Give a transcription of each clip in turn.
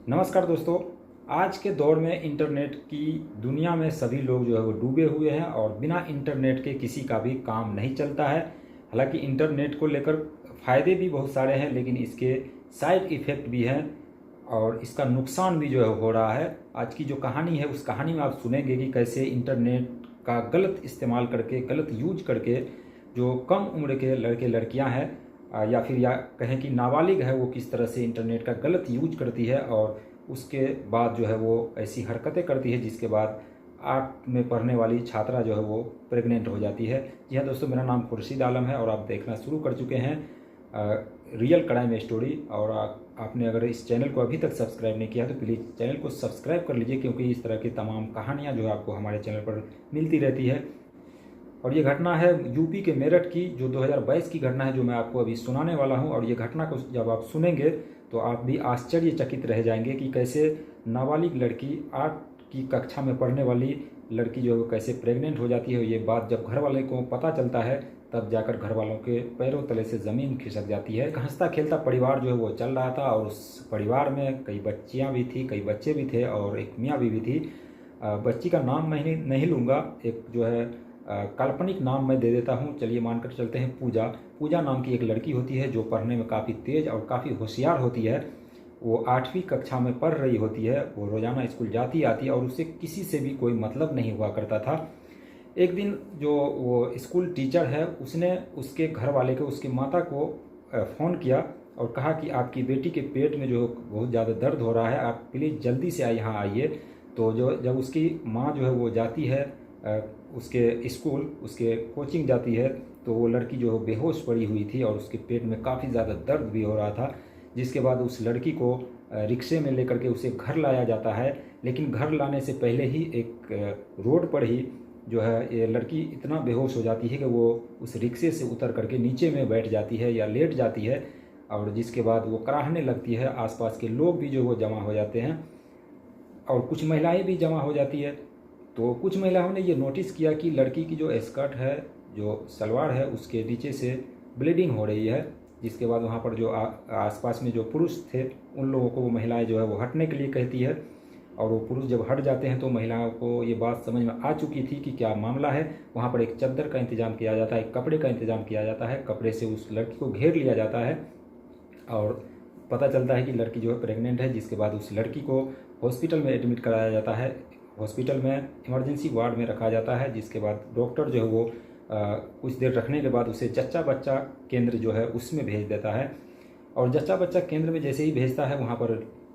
नमस्कार दोस्तों। आज के दौर में इंटरनेट की दुनिया में सभी लोग जो है वो डूबे हुए हैं और बिना इंटरनेट के किसी का भी काम नहीं चलता है। हालांकि इंटरनेट को लेकर फ़ायदे भी बहुत सारे हैं, लेकिन इसके साइड इफ़ेक्ट भी हैं और इसका नुकसान भी जो है हो रहा है। आज की जो कहानी है उस कहानी में आप सुनेंगे कि कैसे इंटरनेट का गलत इस्तेमाल करके, गलत यूज करके जो कम उम्र के लड़के लड़कियां हैं या फिर या कहें कि नाबालिग है, वो किस तरह से इंटरनेट का गलत यूज करती है और उसके बाद जो है वो ऐसी हरकतें करती है जिसके बाद 8 में पढ़ने वाली छात्रा जो है वो प्रेग्नेंट हो जाती है। जी हाँ दोस्तों, मेरा नाम खुर्शीद आलम है और आप देखना शुरू कर चुके हैं रियल क्राइम स्टोरी। और आपने अगर इस चैनल को अभी तक सब्सक्राइब नहीं किया तो प्लीज़ चैनल को सब्सक्राइब कर लीजिए, क्योंकि इस तरह की तमाम कहानियाँ जो है आपको हमारे चैनल पर मिलती रहती है। और ये घटना है यूपी के मेरठ की, जो 2022 की घटना है, जो मैं आपको अभी सुनाने वाला हूँ। और ये घटना को जब आप सुनेंगे तो आप भी आश्चर्यचकित रह जाएंगे कि कैसे नाबालिग लड़की, 8 की कक्षा में पढ़ने वाली लड़की जो है कैसे प्रेग्नेंट हो जाती है। ये बात जब घर वाले को पता चलता है तब जाकर घर वालों के पैरों तले से ज़मीन खिसक जाती है। एक हंसता खेलता परिवार जो है वो चल रहा था और उस परिवार में कई बच्चियाँ भी थी, कई बच्चे भी थे और एक मियाँ बीवी थी। बच्ची का नाम मैं नहीं लूँगा, एक जो है काल्पनिक नाम मैं दे देता हूँ। चलिए मानकर चलते हैं पूजा। पूजा नाम की एक लड़की होती है जो पढ़ने में काफ़ी तेज़ और काफ़ी होशियार होती है। वो 8वीं कक्षा में पढ़ रही होती है। वो रोज़ाना स्कूल जाती आती है और उससे किसी से भी कोई मतलब नहीं हुआ करता था। एक दिन जो वो स्कूल टीचर है उसने उसके घर वाले को, उसकी माता को फ़ोन किया और कहा कि आपकी बेटी के पेट में जो बहुत ज़्यादा दर्द हो रहा है, आप प्लीज़ जल्दी से यहाँ आइए। तो जब उसकी माँ जो है वो जाती है उसके स्कूल, उसके कोचिंग जाती है, तो वो लड़की जो बेहोश पड़ी हुई थी और उसके पेट में काफ़ी ज़्यादा दर्द भी हो रहा था। जिसके बाद उस लड़की को रिक्शे में लेकर के उसे घर लाया जाता है। लेकिन घर लाने से पहले ही एक रोड पर ही जो है ये लड़की इतना बेहोश हो जाती है कि वो उस रिक्शे से उतर करके नीचे में बैठ जाती है या लेट जाती है। और जिसके बाद वो कराहने लगती है। आसपास के लोग भी जो वो जमा हो जाते हैं और कुछ महिलाएं भी जमा हो जाती है। तो कुछ महिलाओं ने ये नोटिस किया कि लड़की की जो स्कर्ट है, जो सलवार है, उसके नीचे से ब्लीडिंग हो रही है। जिसके बाद वहाँ पर जो आसपास में जो पुरुष थे उन लोगों को वो महिलाएं जो है वो हटने के लिए कहती है। और वो पुरुष जब हट जाते हैं तो महिलाओं को ये बात समझ में आ चुकी थी कि क्या मामला है। वहाँ पर एक चादर का इंतजाम किया जाता है, एक कपड़े का इंतजाम किया जाता है। कपड़े से उस लड़की को घेर लिया जाता है और पता चलता है कि लड़की जो है प्रेग्नेंट है। जिसके बाद उस लड़की को हॉस्पिटल में एडमिट कराया जाता है। हॉस्पिटल में इमरजेंसी वार्ड में रखा जाता है। जिसके बाद डॉक्टर जो है वो कुछ देर रखने के बाद उसे जच्चा बच्चा केंद्र जो है उसमें भेज देता है। और जच्चा बच्चा केंद्र में जैसे ही भेजता है, वहाँ पर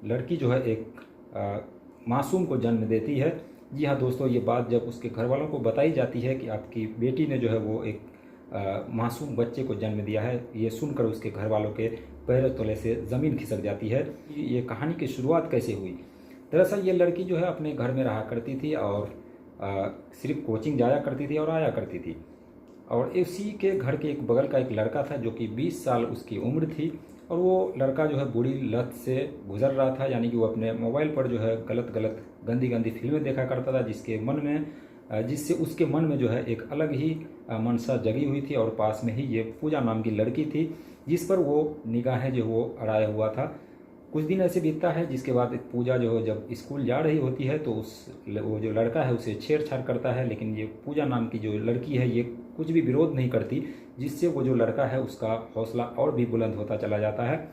लड़की जो है एक मासूम को जन्म देती है। जी हाँ दोस्तों, ये बात जब उसके घर वालों को बताई जाती है कि आपकी बेटी ने जो है वो एक मासूम बच्चे को जन्म दिया है, ये सुनकर उसके घर वालों के पैरों तले से ज़मीन खिसक जाती है। ये कहानी की शुरुआत कैसे हुई? दरअसल ये लड़की जो है अपने घर में रहा करती थी और सिर्फ कोचिंग जाया करती थी और आया करती थी। और इसी के घर के एक बगल का एक लड़का था जो कि 20 साल उसकी उम्र थी। और वो लड़का जो है बुरी लत से गुजर रहा था, यानी कि वो अपने मोबाइल पर जो है गलत गंदी गंदी फिल्में देखा करता था, जिससे उसके मन में जो है एक अलग ही मनसा जगी हुई थी। और पास में ही ये पूजा नाम की लड़की थी जिस पर वो निगाहें जो वो अड़ाया हुआ था। कुछ दिन ऐसे बीतता है, जिसके बाद पूजा जो है जब स्कूल जा रही होती है तो वो जो लड़का है उसे छेड़छाड़ करता है। लेकिन ये पूजा नाम की जो लड़की है ये कुछ भी विरोध नहीं करती, जिससे वो जो लड़का है उसका हौसला और भी बुलंद होता चला जाता है।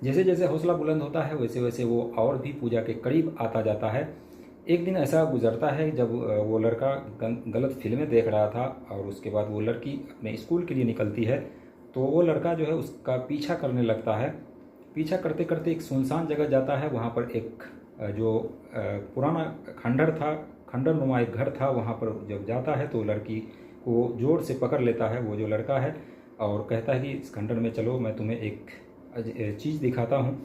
जैसे जैसे हौसला बुलंद होता है वैसे वैसे वो और भी पूजा के करीब आता जाता है। एक दिन ऐसा गुजरता है जब वो लड़का गलत फिल्में देख रहा था और उसके बाद वो लड़की अपने स्कूल के लिए निकलती है। तो वो लड़का जो है उसका पीछा करने लगता है। पीछा करते करते एक सुनसान जगह जाता है। वहाँ पर एक जो पुराना खंडर नुमा एक घर था। वहाँ पर जब जाता है तो लड़की को जोर से पकड़ लेता है वो जो लड़का है और कहता है कि इस खंडर में चलो, मैं तुम्हें एक चीज़ दिखाता हूँ।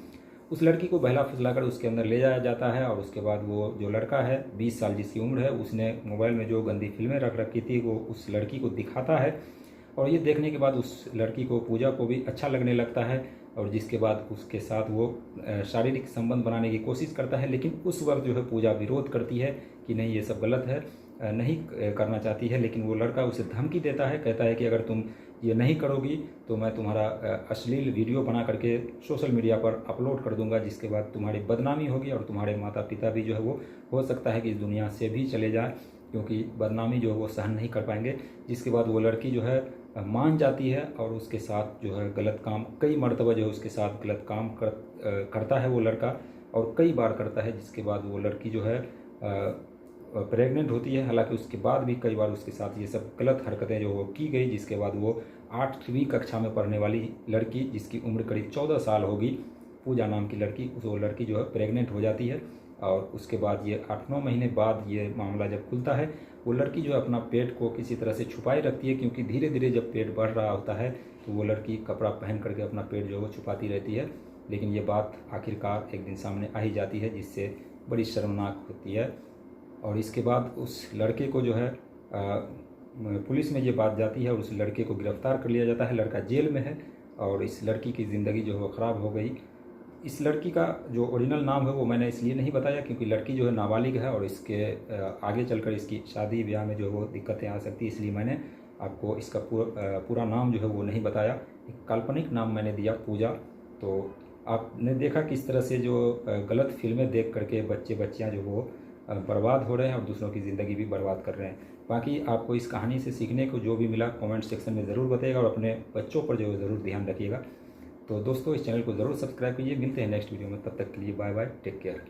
उस लड़की को बहला फुसला कर उसके अंदर ले जाया जाता है। और उसके बाद वो जो लड़का है 20 साल जिसकी उम्र है, उसने मोबाइल में जो गंदी फिल्में रख रखी थी वो उस लड़की को दिखाता है। और ये देखने के बाद उस लड़की को, पूजा को भी अच्छा लगने लगता है। और जिसके बाद उसके साथ वो शारीरिक संबंध बनाने की कोशिश करता है। लेकिन उस वक्त जो है पूजा विरोध करती है कि नहीं, ये सब गलत है, नहीं करना चाहती है। लेकिन वो लड़का उसे धमकी देता है, कहता है कि अगर तुम ये नहीं करोगी तो मैं तुम्हारा अश्लील वीडियो बना करके सोशल मीडिया पर अपलोड कर दूंगा, जिसके बाद तुम्हारी बदनामी होगी और तुम्हारे माता पिता भी जो है वो हो सकता है कि इस दुनिया से भी चले जाए, क्योंकि बदनामी जो है वो सहन नहीं कर पाएंगे। जिसके बाद वो लड़की जो है मान जाती है और उसके साथ जो है गलत काम, कई मरतबा जो है उसके साथ गलत काम करता है वो लड़का, और कई बार करता है। जिसके बाद वो लड़की जो है प्रेग्नेंट होती है। हालांकि उसके बाद भी कई बार उसके साथ ये सब गलत हरकतें जो वो की गई, जिसके बाद वो 8वीं कक्षा में पढ़ने वाली लड़की, जिसकी उम्र करीब 14 साल होगी, पूजा नाम की लड़की, वो लड़की जो है प्रेग्नेंट हो जाती है। और उसके बाद ये 8-9 महीने बाद ये मामला जब खुलता है, वो लड़की जो है अपना पेट को किसी तरह से छुपाए रखती है, क्योंकि धीरे धीरे जब पेट बढ़ रहा होता है तो वो लड़की कपड़ा पहन करके अपना पेट जो है वो छुपाती रहती है। लेकिन ये बात आखिरकार एक दिन सामने आ ही जाती है, जिससे बड़ी शर्मनाक होती है। और इसके बाद उस लड़के को जो है पुलिस में ये बात जाती है और उस लड़के को गिरफ्तार कर लिया जाता है। लड़का जेल में है और इस लड़की की ज़िंदगी जो है वो ख़राब हो गई। इस लड़की का जो ओरिजिनल नाम है वो मैंने इसलिए नहीं बताया क्योंकि लड़की जो है नाबालिग है और इसके आगे चलकर इसकी शादी ब्याह में जो है वो दिक्कतें आ सकती है, इसलिए मैंने आपको इसका पूरा नाम जो है वो नहीं बताया। एक काल्पनिक नाम मैंने दिया, पूजा। तो आपने देखा किस तरह से जो गलत फिल्में देख करके बच्चे बच्चियाँ जो वो बर्बाद हो रहे हैं और दूसरों की ज़िंदगी भी बर्बाद कर रहे हैं। बाकी आपको इस कहानी से सीखने को जो भी मिला कमेंट सेक्शन में ज़रूर बताइएगा और अपने बच्चों पर जो है ज़रूर ध्यान रखिएगा। तो दोस्तों इस चैनल को ज़रूर सब्सक्राइब कीजिए। मिलते हैं नेक्स्ट वीडियो में, तब तक के लिए बाय बाय, टेक केयर।